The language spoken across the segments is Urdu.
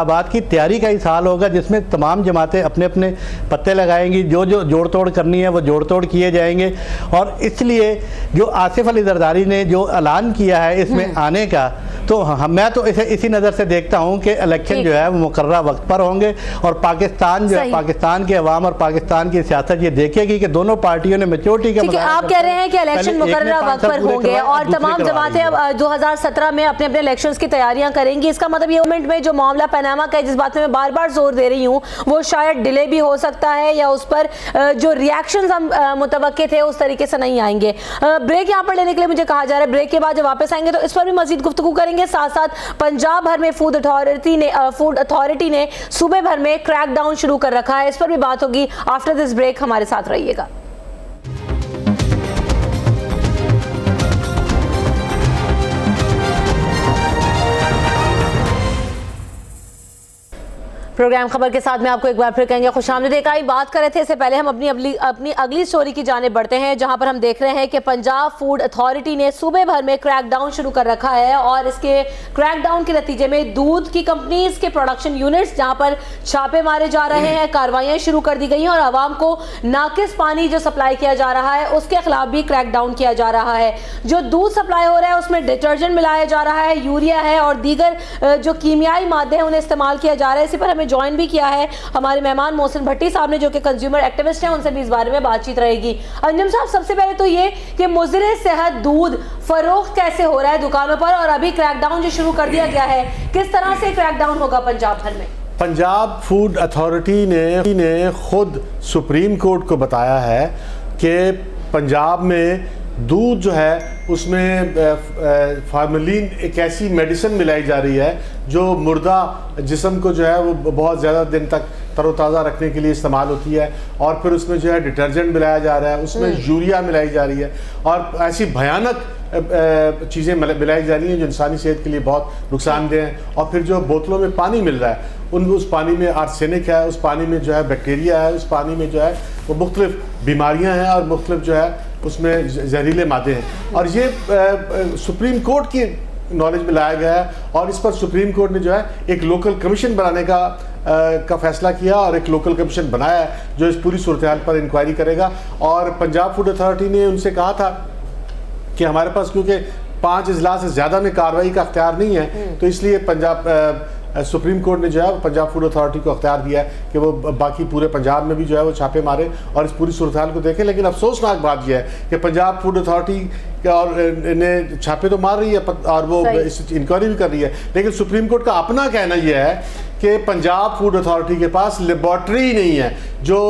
انتخابات کی تیاری کا ہی سال ہوگا جس میں تمام جماعتیں اپنے اپنے پتے لگائیں گی, جو جوڑ توڑ کرنی ہے وہ جوڑ توڑ کیے جائیں گے. اور اس لیے جو آصف علی زرداری نے جو اعلان کیا ہے اس میں آنے کا, تو میں تو اسے اسی نظر سے دیکھتا ہوں کہ الیکشن جو ہے وہ مقررہ وقت پر ہوں گے, اور پاکستان جو ہے, پاکستان کے عوام اور پاکستان کی سیاست یہ دیکھے گی کہ دونوں پارٹیوں نے میچورٹی کا مظاہرہ. آپ کہہ رہے ہیں کہ الیکشن مقررہ وقت پر ہوں گے اور تمام جماعتیں 2017 میں اپنے اپنے الیکشنز کی تیاریاں کریں گی. اس کا مطلب یہ مومنٹ میں جو معاملہ پاناما کا ہے, جس بات میں بار بار زور دے رہی ہوں, وہ شاید ڈیلے بھی ہو سکتا ہے یا اس پر جو ریاکشنز ہم متوقع تھے اس طریقے سے نہیں آئیں گے. بریک یہاں پر لینے کے لیے مجھے کہا جا رہا ہے, بریک کے بعد جب واپس آئیں گے تو اس پر بھی مزید گفتگو کریں گے. ساتھ ساتھ پنجاب بھر میں فوڈ اتھارٹی نے صوبے بھر میں کریک ڈاؤن شروع کر رکھا ہے, اس پر بھی بات ہوگی. آفٹر دس بریک ہمارے ساتھ رہیے گا. پروگرام خبر کے ساتھ میں آپ کو ایک بار پھر کہیں گے خوش آمدید. ایک آئی بات کر رہے تھے, اس سے پہلے ہم اپنی اگلی سٹوری کی جانب بڑھتے ہیں, جہاں پر ہم دیکھ رہے ہیں کہ پنجاب فوڈ اتھارٹی نے صوبے بھر میں کریک ڈاؤن شروع کر رکھا ہے, اور اس کے کریک ڈاؤن کے نتیجے میں دودھ کی کمپنیز کے پروڈکشن یونٹس جہاں پر چھاپے مارے جا رہے ہیں, کارروائیاں شروع کر دی گئی ہیں, اور عوام کو ناقص پانی جو سپلائی کیا جا رہا ہے اس کے خلاف بھی کریک ڈاؤن کیا جا رہا ہے. جو دودھ سپلائی ہو رہا ہے اس میں ڈٹرجنٹ ملایا جا رہا ہے, یوریا ہے, اور دیگر جو کیمیائی مادے ہیں انہیں استعمال کیا جا رہا ہے. اسی پر ہمیں جوائن بھی کیا ہے ہمارے مہمان محسن بھٹی صاحب نے, جو کہ کنزیومر ایکٹیوسٹ ہیں, ان سے بھی اس بارے میں بات چیت رہے گی. انجم صاحب, سب سے پہلے تو یہ کہ مضر صحت دودھ فروخت کیسے ہو رہا ہے دکانوں پر, اور ابھی کریک ڈاؤن جو شروع کر دیا گیا ہے کس طرح سے کریک ڈاؤن ہوگا پنجاب بھر میں؟ پنجاب فوڈ اتھارٹی نے خود سپریم کورٹ کو بتایا ہے کہ پنجاب میں دودھ جو ہے اس میں فارملین ایک ایسی میڈیسن ملائی جا رہی ہے جو مردہ جسم کو جو ہے وہ بہت زیادہ دن تک تر و تازہ رکھنے کے لیے استعمال ہوتی ہے, اور پھر اس میں جو ہے ڈٹرجنٹ ملایا جا رہا ہے, اس میں یوریا ملائی جا رہی ہے, اور ایسی بھیانک چیزیں ملائی جا رہی ہیں جو انسانی صحت کے لیے بہت نقصان دہ ہیں. اور پھر جو بوتلوں میں پانی مل رہا ہے اس پانی میں آرسینک ہے, اس پانی میں جو ہے بیکٹیریا ہے, اس پانی میں جو ہے وہ مختلف بیماریاں ہیں اور مختلف جو ہے اس میں زہریلے مادے ہیں. اور یہ سپریم کورٹ کی نالج میں لایا گیا ہے, اور اس پر سپریم کورٹ نے جو ہے ایک لوکل کمیشن بنانے کا فیصلہ کیا, اور ایک لوکل کمیشن بنایا ہے جو اس پوری صورتحال پر انکوائری کرے گا. اور پنجاب فوڈ اتھارٹی نے ان سے کہا تھا کہ ہمارے پاس کیونکہ 5 اضلاع سے زیادہ میں کارروائی کا اختیار نہیں ہے, تو اس لیے سپریم کورٹ نے جو ہے پنجاب فوڈ اتھارٹی کو اختیار دیا ہے کہ وہ باقی پورے پنجاب میں بھی جو ہے وہ چھاپے مارے اور اس پوری صورتحال کو دیکھیں. لیکن افسوسناک بات یہ ہے کہ پنجاب فوڈ اتھارٹی اور نے چھاپے تو مار رہی ہے اور وہ انکوائری بھی کر رہی ہے, لیکن سپریم کورٹ کا اپنا کہنا یہ ہے کہ پنجاب فوڈ اتھارٹی کے پاس لیبارٹری نہیں ہے جو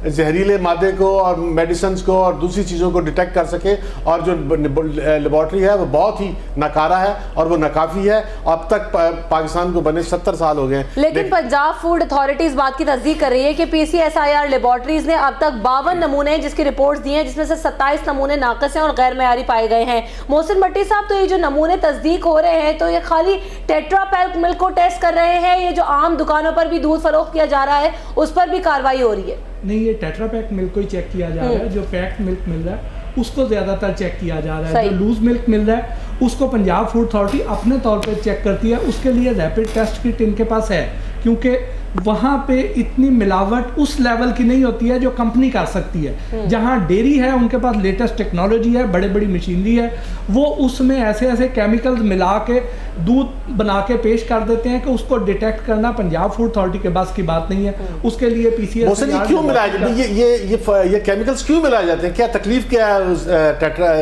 زہریلے مادے کو اور میڈیسنز کو اور دوسری چیزوں کو ڈیٹیکٹ کر سکے, اور جو لیبارٹری ہے وہ بہت ہی ناکارہ ہے اور وہ ناکافی ہے. اب تک پاکستان کو بنے 70 سال ہو گئے ہیں, لیکن پنجاب فوڈ اتھارٹی اس بات کی تصدیق کر رہی ہے کہ PCSIR لیبارٹریز نے اب تک 52 نمونے جس کی رپورٹس دی ہیں, جس میں سے 27 نمونے ناقص ہیں اور غیر معیاری پائے گئے ہیں. محسن بھٹی صاحب, تو یہ جو نمونے تصدیق ہو رہے ہیں تو یہ خالی ٹیٹرا پیک ملک کو ٹیسٹ کر رہے ہیں, یہ جو عام دکانوں پر بھی دودھ فروخت کیا جا رہا ہے اس پر بھی کارروائی ہو رہی ہے؟ نہیں, یہ ٹیٹرا پیک ملک کو ہی چیک کیا جا رہا ہے. جو پیکڈ ملک مل رہا ہے اس کو زیادہ تر چیک کیا جا رہا ہے. جو لوز ملک مل رہا ہے اس کو پنجاب فوڈ اتھارٹی اپنے طور پہ چیک کرتی ہے. اس کے لیے ریپڈ ٹیسٹ کٹ ان کے پاس ہے, کیونکہ وہاں پہ اتنی ملاوٹ اس لیول کی نہیں ہوتی ہے جو کمپنی کر سکتی ہے. جہاں ڈیری ہے ان کے پاس لیٹسٹ ٹیکنالوجی ہے, بڑی مشینری ہے, وہ اس میں ایسے کیمیکلز ملا کے دودھ بنا کے پیش کر دیتے ہیں کہ اس کو ڈیٹیکٹ کرنا پنجاب فوڈ اتھارٹی کے بس کی بات نہیں ہے. اس کے لیے PCSIR کیوں ملایا جاتا ہے, یہ کیمیکلز کیوں ملائے جاتے ہیں؟ کیا تکلیف کیا ہے ٹیٹرا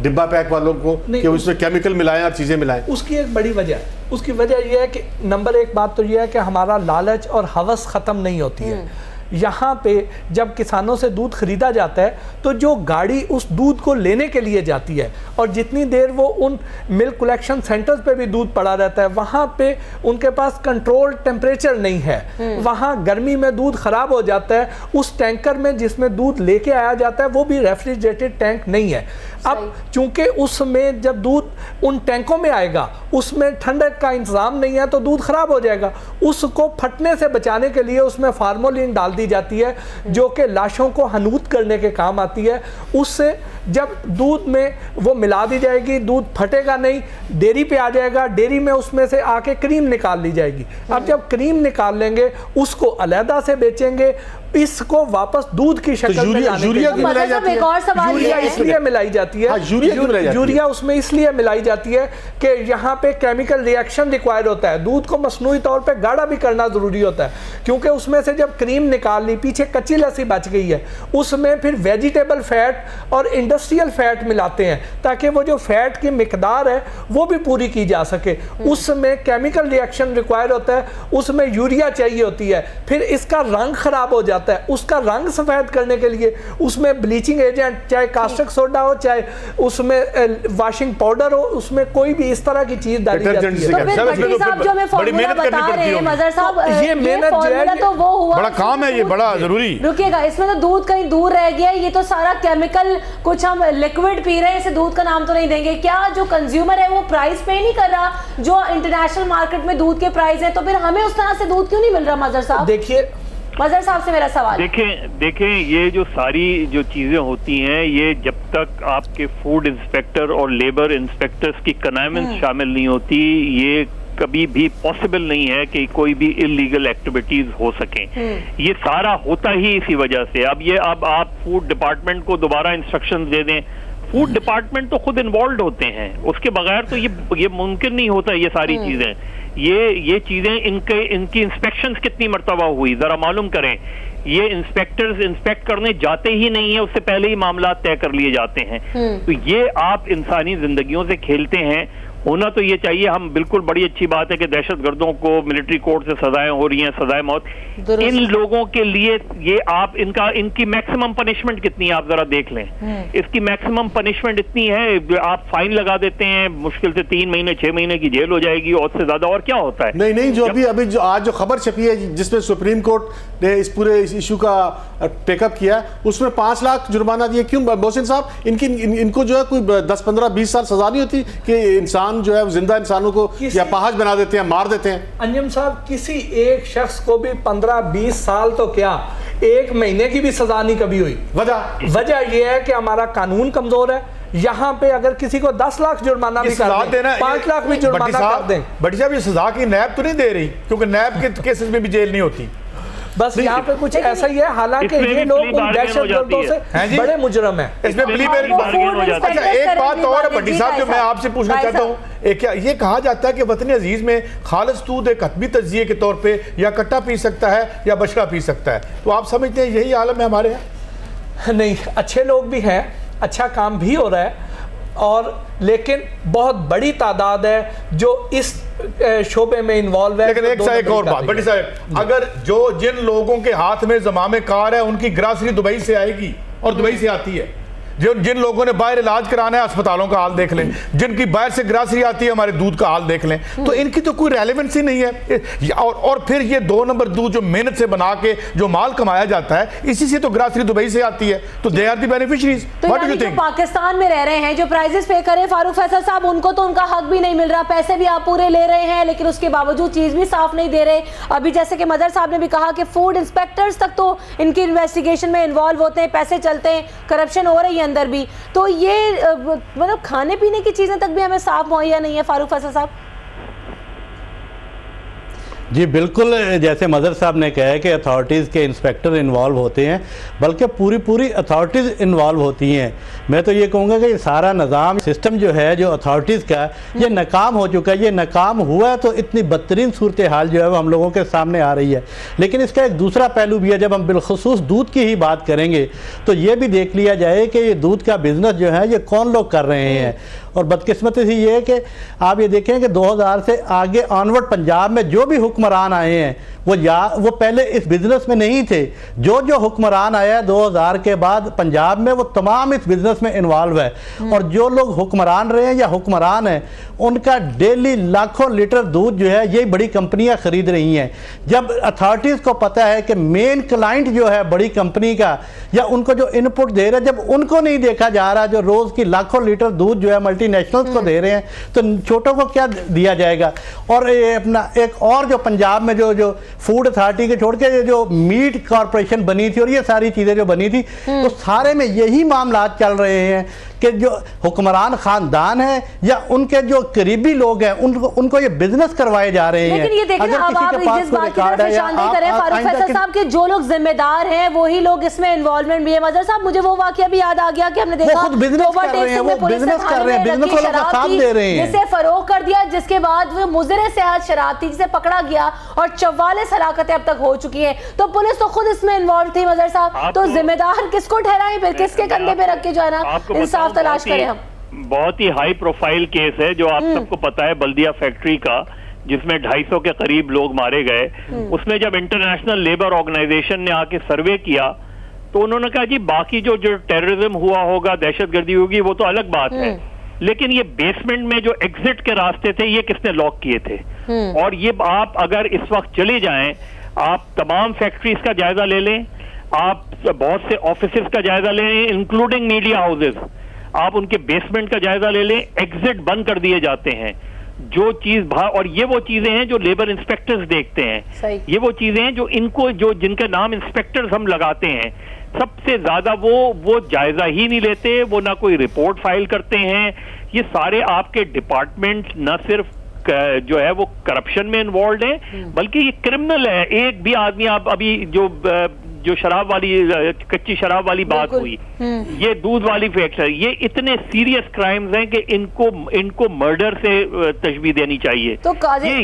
ڈبہ پیک والوں کو کہ اس میں کیمیکل ملائیں اور چیزیں ملائیں؟ اس کی ایک بڑی وجہ اس کی وجہ یہ ہے کہ نمبر 1 بات تو یہ ہے کہ ہمارا لالچ اور ہوس ختم نہیں ہوتی ہے. یہاں پہ جب کسانوں سے دودھ خریدا جاتا ہے تو جو گاڑی اس دودھ کو لینے کے لیے جاتی ہے اور جتنی دیر وہ ان ملک کلیکشن سینٹرز پہ بھی دودھ پڑا رہتا ہے, وہاں پہ ان کے پاس کنٹرول ٹیمپریچر نہیں ہے. وہاں گرمی میں دودھ خراب ہو جاتا ہے. اس ٹینکر میں جس میں دودھ لے کے آیا جاتا ہے وہ بھی ریفریجریٹڈ ٹینک نہیں ہے. اب چونکہ اس میں جب دودھ ان ٹینکوں میں آئے گا اس میں ٹھنڈک کا انتظام نہیں ہے تو دودھ خراب ہو جائے گا. اس کو پھٹنے سے بچانے کے لیے اس میں فارمولین ڈال دی جاتی ہے جو کہ لاشوں کو حنوط کرنے کے کام آتی ہے. اس سے جب دودھ میں وہ ملا دی جائے گی، دودھ پھٹے گا نہیں، ڈیری پہ آ جائے گا، ڈیری میں اس میں سے آ کے کریم نکال لی جائے گی. اب جب کریم نکال لیں گے اس کو علیحدہ سے بیچیں گے، اس کو واپس دودھ کی شکل میں لانے کے لیے ایک اور سوال یوریا اس لیے ملائی جاتی ہے، یوریا اس میں اس لیے ملائی جاتی ہے کہ یہاں پہ کیمیکل ری ایکشن ریکوائر ہوتا ہے. دودھ کو مصنوعی طور پہ گاڑھا بھی کرنا ضروری ہوتا ہے، کیونکہ اس میں سے جب کریم نکال لی، پیچھے کچی لسی بچ گئی ہے، اس میں پھر ویجیٹیبل فیٹ اور انڈسٹریل فیٹ ملاتے ہیں تاکہ وہ جو فیٹ کی مقدار ہے وہ بھی پوری کی جا سکے. اس میں کیمیکل ری ایکشن ریکوائر ہوتا ہے، اس میں یوریا چاہیے ہوتی ہے. پھر اس کا رنگ خراب ہو جاتا ہے، اس کا رنگ سفید کرنے کے لیے اس میں بلیچنگ ایجنٹ، چاہے کاسٹک سوڈا ہو، چاہے اس میں واشنگ پاؤڈر ہو، اس میں کوئی بھی اس طرح کی چیز ڈالی جاتی ہے. تو پھر بھٹی صاحب جو ہمیں فارمولا بتا رہے ہیں مظہر صاحب، یہ محنت جو ہے تو وہ ہوا بڑا کام ہے، یہ بڑا ضروری. رکیے گا، اس میں تو دودھ کہیں دور رہ گیا ہے، یہ تو سارا کیمیکل، کچھ ہم لیکوڈ پی رہے ہیں، اسے دودھ کا نام تو نہیں دیں گے. کیا جو کنزیومر ہے وہ پرائز پے نہیں کر رہا جو انٹرنیشنل مارکیٹ میں دودھ کے پرائز ہیں؟ تو پھر ہمیں اس طرح سے دودھ کیوں نہیں مل رہا مظہر صاحب؟ دیکھیے مظہر صاحب سے میرا سوال، دیکھیں یہ جو ساری جو چیزیں ہوتی ہیں، یہ جب تک آپ کے فوڈ انسپیکٹر اور لیبر انسپیکٹرز کی کنائمنس شامل نہیں ہوتی، یہ کبھی بھی پاسبل نہیں ہے کہ کوئی بھی انلیگل ایکٹیویٹیز ہو سکیں. یہ سارا ہوتا ہی اسی وجہ سے. اب آپ فوڈ ڈپارٹمنٹ کو دوبارہ انسٹرکشن دے دیں، فوڈ ڈپارٹمنٹ تو خود انوالوڈ ہوتے ہیں، اس کے بغیر تو یہ ممکن نہیں ہوتا. یہ ساری چیزیں، یہ چیزیں ان کی انسپیکشنز کتنی مرتبہ ہوئی ذرا معلوم کریں. یہ انسپیکٹرز انسپیکٹ کرنے جاتے ہی نہیں ہیں، اس سے پہلے ہی معاملات طے کر لیے جاتے ہیں. تو یہ آپ انسانی زندگیوں سے کھیلتے ہیں. ہونا تو یہ چاہیے، ہم بالکل بڑی اچھی بات ہے کہ دہشت گردوں کو ملٹری کورٹ سے سزائیں ہو رہی ہیں، سزائے موت. ان لوگوں کے لیے یہ آپ ان کی میکسیمم پنشمنٹ کتنی ہے آپ ذرا دیکھ لیں. اس کی میکسیمم پنشمنٹ اتنی ہے، آپ فائن لگا دیتے ہیں، مشکل سے 3 مہینے 6 مہینے کی جیل ہو جائے گی اور سے زیادہ. اور کیا ہوتا ہے؟ نہیں جو ابھی جو آج جو خبر چھپی ہے جس میں سپریم کورٹ نے اس پورے ایشو کا ٹیک اپ کیا، اس میں 5 لاکھ جرمانہ دیے. کیوں محسن صاحب، ان کو جو ہے کوئی 10 15 20 سال سزا نہیں ہوتی کہ انسان جو ہے زندہ انسانوں کو یا پاہج بنا دیتے ہیں، مار دیتے ہیں؟ انجم صاحب، کسی ایک شخص کو بھی 15-20 سال تو کیا 1 مہینے کی بھی سزا نہیں کبھی ہوئی. وجہ یہ ہے کہ ہمارا قانون کمزور ہے. یہاں پہ اگر کسی کو 10 لاکھ جرمانہ بھی کر دیں، 5 لاکھ بھی جرمانہ کر دیں. بٹی صاحب، یہ سزا کی نیب تو نہیں دے رہی، کیونکہ نیب کے کیسز میں بھی جیل نہیں ہوتی. بس یہاں پہ کچھ ایسا ہی ہے، حالانکہ یہ لوگ ان دہشت گردوں سے بڑے مجرم ہیں. اس میں اچھا ایک بات اور ہے بٹی صاحب جو میں آپ سے پوچھنا چاہتا ہوں، یہ کہا جاتا ہے کہ وطن عزیز میں خالص دودھ ایک حتمی تجزیے کے طور پہ یا کٹا پی سکتا ہے یا بشرا پی سکتا ہے. تو آپ سمجھتے ہیں یہی عالم ہے ہمارے یہاں؟ نہیں، اچھے لوگ بھی ہیں، اچھا کام بھی ہو رہا ہے، اور لیکن بہت بڑی تعداد ہے جو اس شعبے میں انوالو ہے. لیکن ایک اور بات بٹی صاحب، اگر جن لوگوں کے ہاتھ میں زمام کار ہے ان کی گراسری دبئی سے آئے گی اور دبئی سے آتی ہے، جن لوگوں نے باہر علاج کرانا ہے اسپتالوں کا حال دیکھ لیں، جن کی باہر سے گراسری آتی ہے ہمارے دودھ کا حال دیکھ لیں. تو ان کی تو کوئی ریلیونسی نہیں ہے. اور پھر یہ 2 نمبر دودھ جو محنت سے بنا کے جو مال کمایا جاتا ہے، اسی سے تو گراسری دبئی سے آتی ہے. تو they are the beneficiaries. What do you think? Pakistan میں رہ رہے ہیں جو پرائزز پے کریں فاروق فیصل صاحب، ان کو تو ان کا حق بھی نہیں مل رہا، پیسے بھی آپ پورے لے رہے ہیں لیکن اس کے باوجود چیز بھی صاف نہیں دے رہے. ابھی جیسے کہ مظہر صاحب نے بھی کہا کہ فوڈ انسپیکٹرز تک تو ان کی انویسٹیگیشن میں انوالو ہوتے ہیں، پیسے چلتے ہیں، کرپشن ہو رہی ہے اندر بھی. تو یہ مطلب کھانے پینے کی چیزیں تک بھی ہمیں صاف مہیا نہیں ہے فاروق فیصل صاحب. جی بالکل، جیسے مظہر صاحب نے کہا ہے کہ اتھارٹیز کے انسپیکٹر انوالو ہوتے ہیں، بلکہ پوری اتھارٹیز انوالو ہوتی ہیں. میں تو یہ کہوں گا کہ یہ سارا نظام سسٹم جو ہے جو اتھارٹیز کا، یہ ناکام ہو چکا ہے. یہ ناکام ہوا ہے تو اتنی بدترین صورتحال جو ہے وہ ہم لوگوں کے سامنے آ رہی ہے. لیکن اس کا ایک دوسرا پہلو بھی ہے. جب ہم بالخصوص دودھ کی ہی بات کریں گے تو یہ بھی دیکھ لیا جائے کہ یہ دودھ کا بزنس جو ہے یہ کون لوگ کر رہے ہیں. اور بدقسمتی سے یہ ہے کہ آپ یہ دیکھیں کہ 2000 سے آگے آنورڈ پنجاب میں جو بھی حکمران آئے ہیں وہ پہلے اس بزنس میں نہیں تھے. جو حکمران آیا 2000 کے بعد پنجاب میں وہ تمام اس بزنس میں انوالو ہے. اور جو لوگ حکمران رہے ہیں یا حکمران ہیں ان کا ڈیلی لاکھوں لیٹر دودھ جو ہے یہ بڑی کمپنیاں خرید رہی ہیں. جب اتھارٹیز کو پتہ ہے کہ مین کلائنٹ جو ہے بڑی کمپنی کا یا ان کو جو ان پٹ دے رہے، جب ان کو نہیں دیکھا جا رہا جو روز کی لاکھوں لیٹر دودھ جو ہے ملٹی نیشنلز کو دے رہے ہیں، تو چھوٹوں کو کیا دیا جائے گا. اور یہ اپنا ایک اور جو پنجاب میں جو فوڈ اتھارٹی کے چھوڑ کے جو میٹ کارپوریشن بنی تھی اور یہ ساری چیزیں جو بنی تھی تو سارے میں یہی معاملات چل رہے ہیں کہ جو حکمران خاندان ہیں یا ان کے جو قریبی لوگ ہیں ان کو یہ بزنس کروائے جا رہے ہیں. لیکن یہ دیکھیں اب آپ جس بات کی طرف نشاندہی کریں فاروق فیصل صاحب کہ جو لوگ ذمہ دار ہیں وہی لوگ اس میں انوالومنٹ بھی ہے. مظہر صاحب مجھے وہ واقعہ بھی یاد آ گیا کہ ہم نے دیکھا خود بزنس کر رہے ہیں, وہ بزنس کر رہے ہیں, بزنس والوں کا ساتھ دے رہے ہیں, جسے فروغ کر دیا, جس کے بعد وہ مضر صحت شراب تھی جسے پکڑا گیا اور 44 ہلاکتیں اب تک ہو چکی ہیں. تو پولیس تو خود اس میں انوالو تھی. مظہر صاحب تو ذمہ دار کس کو ٹھہرائیں پھر, کس کے کندھے پہ رکھ کے جو ہے نا انصاف تلاش کریں ہم. بہت ہی ہائی پروفائل کیس ہے جو آپ سب کو پتا ہے, بلدیہ فیکٹری کا, جس میں 250 کے قریب لوگ مارے گئے. اس میں جب انٹرنیشنل لیبر آرگنائزیشن نے آ کے سروے کیا تو انہوں نے کہا جی باقی جو ٹیررزم ہوا ہوگا, دہشت گردی ہوگی, وہ تو الگ بات ہے, لیکن یہ بیسمنٹ میں جو ایگزٹ کے راستے تھے یہ کس نے لاک کیے تھے. اور یہ آپ اگر اس وقت چلے جائیں, آپ تمام فیکٹریز کا جائزہ لے لیں, آپ بہت سے آفیسز کا جائزہ لے لیں انکلوڈنگ میڈیا ہاؤسز, آپ ان کے بیسمنٹ کا جائزہ لے لیں, ایگزٹ بند کر دیے جاتے ہیں. جو چیز اور یہ وہ چیزیں ہیں جو لیبر انسپیکٹرز دیکھتے ہیں, یہ وہ چیزیں ہیں جو ان کو جن کا نام انسپیکٹرز ہم لگاتے ہیں, سب سے زیادہ وہ جائزہ ہی نہیں لیتے, وہ نہ کوئی رپورٹ فائل کرتے ہیں. یہ سارے آپ کے ڈپارٹمنٹ نہ صرف جو ہے وہ کرپشن میں انوالوڈ ہیں بلکہ یہ کرمنل ہے. ایک بھی آدمی, آپ ابھی جو شراب والی کچی شراب والی بات ہوئی, یہ دودھ والی فیکٹری, یہ اتنے سیریس کرائمز ہیں کہ ان کو مرڈر سے تشبیہ دینی چاہیے. تو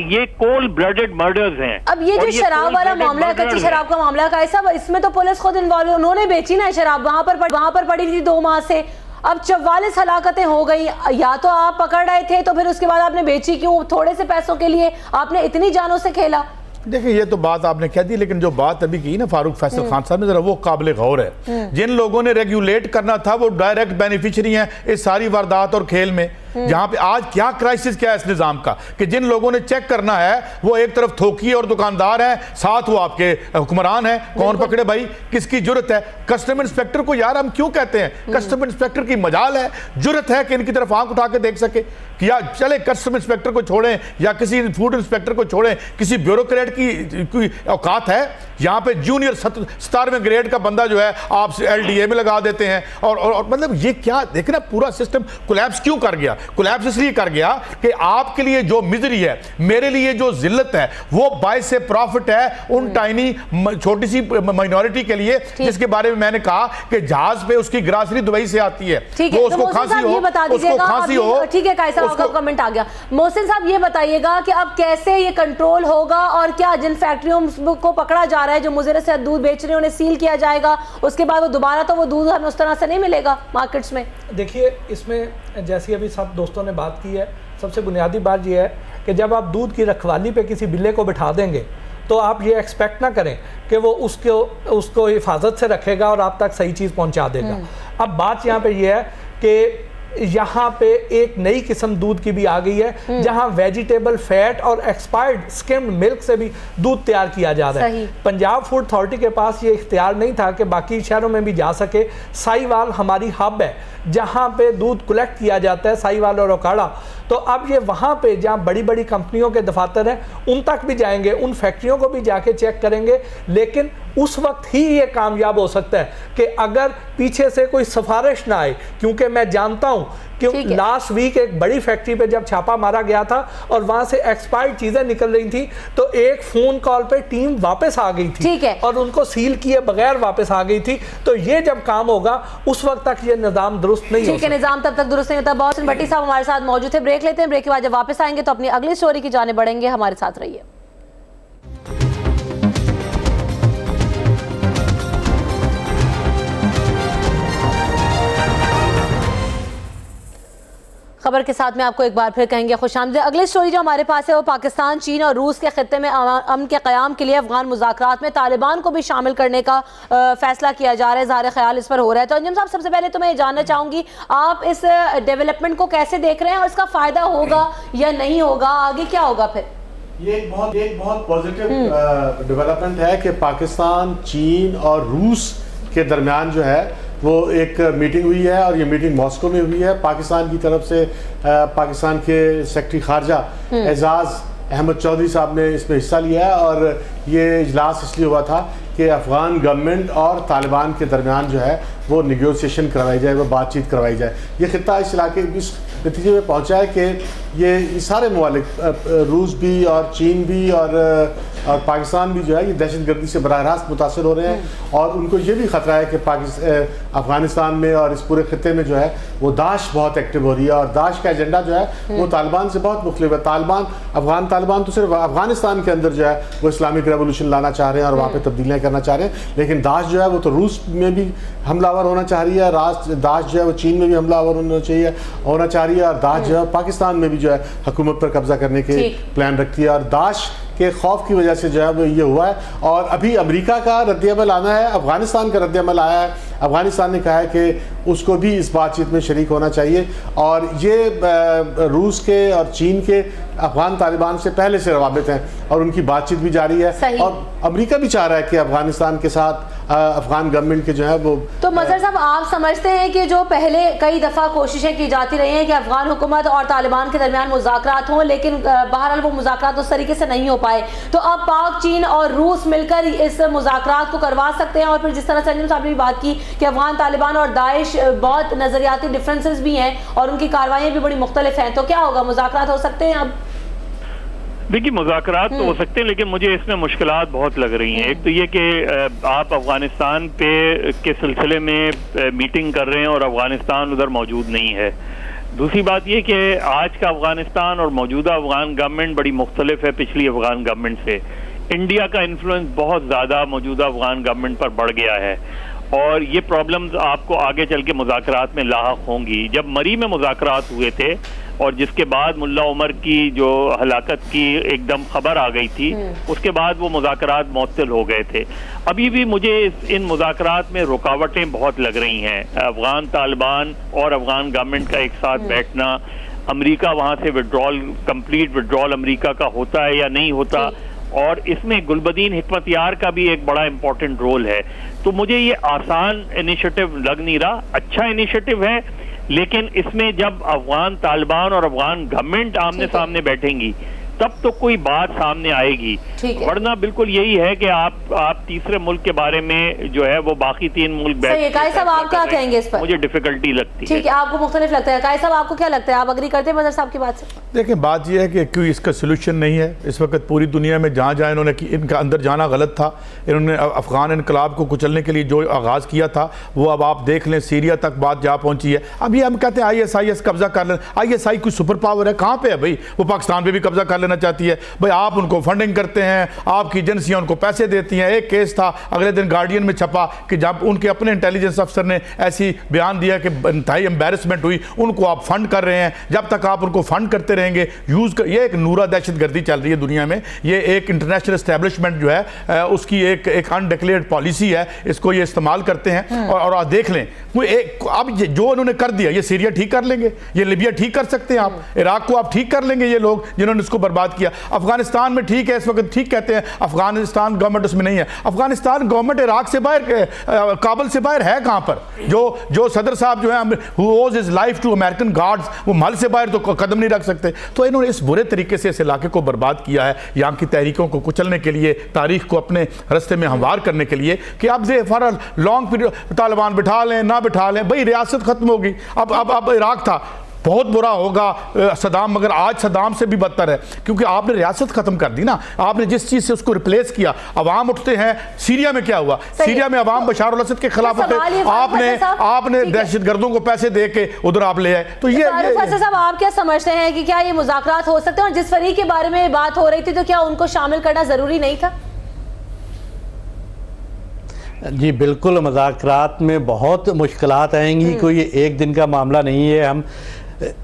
یہ کول بلڈڈ مرڈرز ہیں. اب یہ جو شراب والا معاملہ ہے, کچی شراب کا معاملہ کا ایسا, اس میں تو پولیس خود انوالو ہے, انہوں نے بیچی نا شراب, وہاں پر پڑی تھی 2 ماہ سے. اب 44 ہلاکتیں ہو گئی, یا تو آپ پکڑ رہے تھے تو پھر اس کے بعد آپ نے بیچی کیوں؟ تھوڑے سے پیسوں کے لیے آپ نے اتنی جانوں سے کھیلا. دیکھیں یہ تو بات آپ نے کہہ دی, لیکن جو بات ابھی کی نا فاروق فیصل خان صاحب نے, ذرا وہ قابل غور ہے. جن لوگوں نے ریگولیٹ کرنا تھا وہ ڈائریکٹ بینیفیشری ہیں اس ساری واردات اور کھیل میں. جہاں پہ آج کیا کرائسس کیا ہے اس نظام کا کہ جن لوگوں نے چیک کرنا ہے وہ ایک طرف تھوکی اور دکاندار ہیں, ساتھ وہ آپ کے حکمران ہیں. کون پکڑے بھائی, کس کی جرت ہے؟ کسٹم انسپیکٹر کو یار ہم کیوں کہتے ہیں, کسٹم انسپیکٹر کی مجال ہے, جرت ہے کہ ان کی طرف آنکھ اٹھا کے دیکھ سکے کہ یا چلے کسٹم انسپیکٹر کو چھوڑیں یا کسی فوڈ انسپیکٹر کو چھوڑیں, کسی بیوروکریٹ کی کوئی اوقات ہے؟ یہاں پہ جونیئر 17ویں گریڈ کا بندہ جو ہے آپ LDA میں لگا دیتے ہیں. اور مطلب یہ کیا دیکھنا, پورا سسٹم کولیپس کیوں کر گیا؟ کولیپس اس لیے کر گیا کہ آپ کے لیے جو مزری ہے, میرے لیے جو ذلت ہے, وہ باعث سے پروفٹ ہے ان ٹائنی چھوٹی سی مائنورٹی کے لیے, جس کے بارے میں میں نے کہا کہ جہاز پہ اس کی گراسری دبئی سے آتی ہے, وہ اس کو کھانسی ہو. ٹھیک ہے قائد صاحب, آپ کا کمنٹ آ گیا. محسن صاحب یہ بتائیے گا کہ اب کیسے یہ کنٹرول ہوگا, اور کیا جن فیکٹریوں کو پکڑا جا رہا ہے جو مضر سے دودھ بیچ رہے ہیں انہیں سیل کیا جائے گا, اس کے بعد وہ دوبارہ تو وہ دودھ ہمیں اس طرح سے نہیں ملے گا مارکیٹس میں؟ دیکھیے اس میں جیسی ابھی سب دوستوں نے بات کی ہے, سب سے بنیادی بات یہ ہے کہ جب آپ دودھ کی رکھوالی پہ کسی بلے کو بٹھا دیں گے تو آپ یہ ایکسپیکٹ نہ کریں کہ وہ اس کو حفاظت سے رکھے گا اور آپ تک صحیح چیز پہنچا دے گا. اب بات یہاں پہ یہ ہے کہ یہاں پہ ایک نئی قسم دودھ کی بھی آ گئی ہے جہاں ویجیٹیبل فیٹ اور ایکسپائرڈ سکمڈ ملک سے بھی دودھ تیار کیا جا رہا ہے. پنجاب فوڈ اتھارٹی کے پاس یہ اختیار نہیں تھا کہ باقی شہروں میں بھی جا سکے. سائیوال ہماری ہب ہے جہاں پہ دودھ کلیکٹ کیا جاتا ہے, سائیوال اور اوکاڑا. تو اب یہ وہاں پہ جہاں بڑی بڑی کمپنیوں کے دفاتر ہیں ان تک بھی جائیں گے, ان فیکٹریوں کو بھی جا کے چیک کریں گے. لیکن اس وقت ہی یہ کامیاب ہو سکتا ہے کہ اگر پیچھے سے کوئی سفارش نہ آئے, کیونکہ میں جانتا ہوں کہ لاسٹ ویک ایک بڑی فیکٹری پہ جب چھاپا مارا گیا تھا اور وہاں سے ایکسپائرڈ چیزیں نکل رہی تھیں تو ایک فون کال پہ ٹیم واپس آ گئی تھی اور ان کو سیل کیے بغیر واپس آ گئی تھی. تو یہ جب کام ہوگا اس وقت تک یہ نظام درست نہیں ہوگا. ٹھیک ہے, نظام تب تک درست نہیں ہوتا. محسن بھٹی صاحب ہمارے ساتھ موجود تھے. بریک لیتے ہیں, بریک کے بعد جب واپس آئیں گے تو اپنی اگلی سٹوری کی جانب بڑھیں گے. ہمارے ساتھ رہیے. خبر کے ساتھ میں آپ کو ایک بار پھر کہیں گے خوش آمدید. اگلی سٹوری جو ہمارے پاس ہے وہ پاکستان, چین اور روس کے خطے میں امن کے قیام کے لیے افغان مذاکرات میں طالبان کو بھی شامل کرنے کا فیصلہ کیا جا رہا ہے. ظاہر خیال اس پر ہو رہا ہے. تو انجم صاحب, سب سے پہلے تو میں یہ جاننا چاہوں گی آپ اس ڈیولپمنٹ کو کیسے دیکھ رہے ہیں اور اس کا فائدہ ہوگا یا نہیں ہوگا, آگے کیا ہوگا پھر؟ یہ ایک بہت پازیٹیو ڈیولپمنٹ ہے کہ پاکستان, چین اور روس کے درمیان جو ہے وہ ایک میٹنگ ہوئی ہے اور یہ میٹنگ ماسکو میں ہوئی ہے. پاکستان کی طرف سے پاکستان کے سیکرٹری خارجہ اعزاز احمد چودھری صاحب نے اس میں حصہ لیا ہے، اور یہ اجلاس اس لیے ہوا تھا کہ افغان گورنمنٹ اور طالبان کے درمیان جو ہے وہ نیگوسیشن کروائی جائے، وہ بات چیت کروائی جائے۔ یہ خطہ اس علاقے اس نتیجے میں پہنچا ہے کہ یہ سارے ممالک، روس بھی اور چین بھی اور پاکستان بھی جو ہے یہ دہشت گردی سے براہ راست متاثر ہو رہے ہیں، اور ان کو یہ بھی خطرہ ہے کہ افغانستان میں اور اس پورے خطے میں جو ہے وہ داعش بہت ایکٹیو ہو رہی ہے، اور داعش کا ایجنڈا جو ہے وہ طالبان سے بہت مختلف ہے۔ افغان طالبان تو صرف افغانستان کے اندر جو ہے وہ اسلامک ریولوشن لانا چاہ رہے ہیں اور وہاں پہ تبدیلیاں کرنا چاہ رہے ہیں، لیکن داعش جو ہے وہ تو روس میں بھی حملہ آور ہونا چاہ رہی ہے، داعش جو ہے وہ چین میں بھی حملہ آور ہونا چاہ رہی ہے، اور داعش جو ہے پاکستان میں بھی جو ہے حکومت پر قبضہ کرنے کے پلان رکھتی ہے، اور داعش کے خوف کی وجہ سے جو ہے وہ یہ ہوا ہے۔ اور ابھی امریکہ کا رد عمل آنا ہے، افغانستان کا رد عمل آیا ہے، افغانستان نے کہا ہے کہ اس کو بھی اس بات چیت میں شریک ہونا چاہیے، اور یہ روس کے اور چین کے افغان طالبان سے پہلے سے روابط ہیں اور ان کی بات چیت بھی جاری ہے، اور امریکہ بھی چاہ رہا ہے کہ افغانستان کے ساتھ افغان گورنمنٹ کے جو ہے وہ۔ تو مظہر صاحب آپ سمجھتے ہیں کہ جو پہلے کئی دفعہ کوششیں کی جاتی رہی ہیں کہ افغان حکومت اور طالبان کے درمیان مذاکرات ہوں، لیکن بہرحال وہ مذاکرات اس طریقے سے نہیں ہو پائے، تو اب پاک، چین اور روس مل کر اس مذاکرات کو کروا سکتے ہیں؟ اور پھر جس طرح سے انجم صاحب نے بات کی کہ افغان طالبان اور داعش بہت نظریاتی ڈفرینسز بھی ہیں اور ان کی کاروائیاں بھی بڑی مختلف ہیں، تو کیا ہوگا، مذاکرات ہو سکتے ہیں اب؟ دیکھیے مذاکرات تو ہو سکتے ہیں، لیکن مجھے اس میں مشکلات بہت لگ رہی ہیں۔ ایک تو یہ کہ آپ افغانستان کے سلسلے میں میٹنگ کر رہے ہیں اور افغانستان ادھر موجود نہیں ہے۔ دوسری بات یہ کہ آج کا افغانستان اور موجودہ افغان گورنمنٹ بڑی مختلف ہے پچھلی افغان گورنمنٹ سے۔ انڈیا کا انفلوئنس بہت زیادہ موجودہ افغان گورنمنٹ پر بڑھ گیا ہے، اور یہ پرابلمز آپ کو آگے چل کے مذاکرات میں لاحق ہوں گی۔ جب مری میں مذاکرات ہوئے تھے اور جس کے بعد ملا عمر کی جو ہلاکت کی ایک دم خبر آ گئی تھی، اس کے بعد وہ مذاکرات معطل ہو گئے تھے۔ ابھی بھی مجھے ان مذاکرات میں رکاوٹیں بہت لگ رہی ہیں۔ افغان طالبان اور افغان گورنمنٹ کا ایک ساتھ بیٹھنا، امریکہ وہاں سے کمپلیٹ وڈرال امریکہ کا ہوتا ہے یا نہیں ہوتا، اور اس میں گلبدین حکمت یار کا بھی ایک بڑا امپورٹنٹ رول ہے۔ تو مجھے یہ آسان انیشیٹو لگ نہیں رہا، اچھا انیشیٹو ہے، لیکن اس میں جب افغان طالبان اور افغان گورنمنٹ آمنے سامنے بیٹھیں گی تب تو کوئی بات سامنے آئے گی، ورنہ بالکل یہی ہے کہ آپ تیسرے ملک کے بارے میں جو ہے وہ باقی تین ملک بیٹھ صاحب آپ کیا کہیں گے اس پر؟ مجھے ڈیفیکلٹی لگتی ہے۔ ٹھیک ہے، آپ کو مختلف لگتا ہے، قائد صاحب آپ کو کیا لگتا ہے، آپ اگری کرتے ہیں مظہر صاحب کی بات سے؟ دیکھیں بات یہ ہے کہ کیوں اس کا سلوشن نہیں ہے اس وقت پوری دنیا میں، جہاں جہاں انہوں نے ان کا اندر جانا غلط تھا، انہوں نے افغان انقلاب کو کچلنے کے لیے جو آغاز کیا تھا وہ اب آپ دیکھ لیں سیریا تک بات جا پہنچی ہے۔ اب یہ ہم کہتے ہیں ISIS قبضہ کر لیں، ISI کوئی سپر پاور ہے کہاں پہ ہے بھائی؟ وہ پاکستان پہ بھی قبضہ کر لینا چاہتی ہے بھائی، آپ ان کو فنڈنگ کرتے ہیں، آپ کی ایجنسیاں ان کو پیسے دیتی ہیں۔ ایک کیس تھا اگلے دن گارڈین میں چھپا کہ جب ان کے اپنے انٹیلیجنس افسر نے ایسی بیان دیا کہ انتہائی امبیرسمنٹ ہوئی، ان کو آپ فنڈ کر رہے ہیں، جب تک آپ ان کو فنڈ کرتے رہیں گے یہ ایک نورا دہشت گردی چل رہی ہے دنیا میں، یہ ایک انٹرنیشنل اسٹیبلشمنٹ جو ہے اس کی ایک انڈکلیئرڈ پالیسی ہے، اس کو یہ استعمال کرتے ہیں۔ اور آپ دیکھ لیں اب جو انہوں نے کر دیا، یہ سیریا ٹھیک کر لیں گے، یہ لیبیا ٹھیک کر سکتے ہیں، آپ عراق کو آپ ٹھیک کر لیں گے، یہ لوگ جنہوں نے اس کو برباد کیا۔ افغانستان میں ٹھیک ہے اس وقت، ٹھیک کہتے ہیں افغانستان گورنمنٹ اس میں نہیں ہے، افغانستان گورنمنٹ عراق سے باہر، کابل سے باہر ہے کہاں پر؟ جو صدر صاحب جو ہیں who owes his life to American guards، وہ محل سے باہر تو قدم نہیں رکھ سکتے۔ تو انہوں نے اس برے طریقے سے اس علاقے کو برباد کیا ہے، یہاں کی تحریکوں کو کچلنے کے لیے، تاریخ کو اپنے رستے میں ہموار کرنے کے لیے، کہ اب فار لانگ پیریڈ طالبان بٹھا لیں نہ بٹھا لیں، بھئی ریاست ختم ہوگی۔ اب عراق تھا بہت برا ہوگا صدام، مگر آج صدام سے بھی بدتر ہے، کیونکہ آپ نے ریاست ختم کر دی نا، آپ نے جس چیز سے اس کو ریپلیس کیا۔ عوام اٹھتے ہیں، سیریا میں کیا ہوا؟ سیریا میں عوام بشار الاسد کے خلاف ہوتے، آپ نے دہشت گردوں کو پیسے دے کے ادھر آپ لے آئے۔ تو یہ صاحب آپ کیا سمجھتے ہیں کہ کیا یہ مذاکرات ہو سکتے ہیں، اور جس فریق کے بارے میں بات ہو رہی تھی تو کیا ان کو شامل کرنا ضروری نہیں تھا؟ جی بالکل، مذاکرات میں بہت مشکلات آئیں گی، کوئی ایک دن کا معاملہ نہیں ہے۔ ہم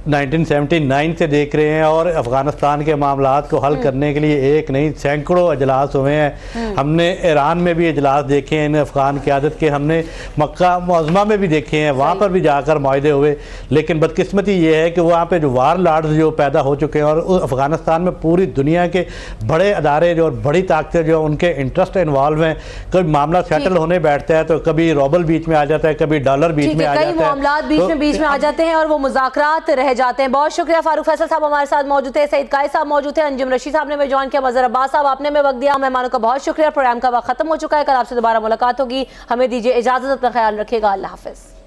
1979 سے دیکھ رہے ہیں اور افغانستان کے معاملات کو حل کرنے کے لیے ایک نہیں سینکڑوں اجلاس ہوئے ہیں۔ ہم نے ایران میں بھی اجلاس دیکھے ہیں ان افغان قیادت کے، ہم نے مکہ معظمہ میں بھی دیکھے ہیں، وہاں پر بھی جا کر معاہدے ہوئے، لیکن بدقسمتی یہ ہے کہ وہاں پہ جو وار لارڈز جو پیدا ہو چکے ہیں، اور افغانستان میں پوری دنیا کے بڑے ادارے جو اور بڑی طاقتیں جو ان کے انٹرسٹ انوالو ہیں، کبھی معاملہ سیٹل ہونے بیٹھتا ہے تو کبھی روبل بیچ میں آ جاتا ہے، کبھی ڈالر بیچ میں آ جاتا ہے، کئی معاملات بیچ میں آ جاتے ہیں اور وہ مذاکرات ساتھ رہ جاتے ہیں. بہت شکریہ. فاروق فیصل صاحب ہمارے ساتھ موجود تھے, سعید قائد صاحب موجود تھے, انجم رشید صاحب نے میں جوائن کیا, مظہر عباس صاحب آپ نے میں وقت دیا. مہمانوں کا بہت شکریہ. پروگرام کا وقت ختم ہو چکا ہے. کل آپ سے دوبارہ ملاقات ہوگی. ہمیں دیجیے اجازت, اپنا خیال رکھیے گا. اللہ حافظ.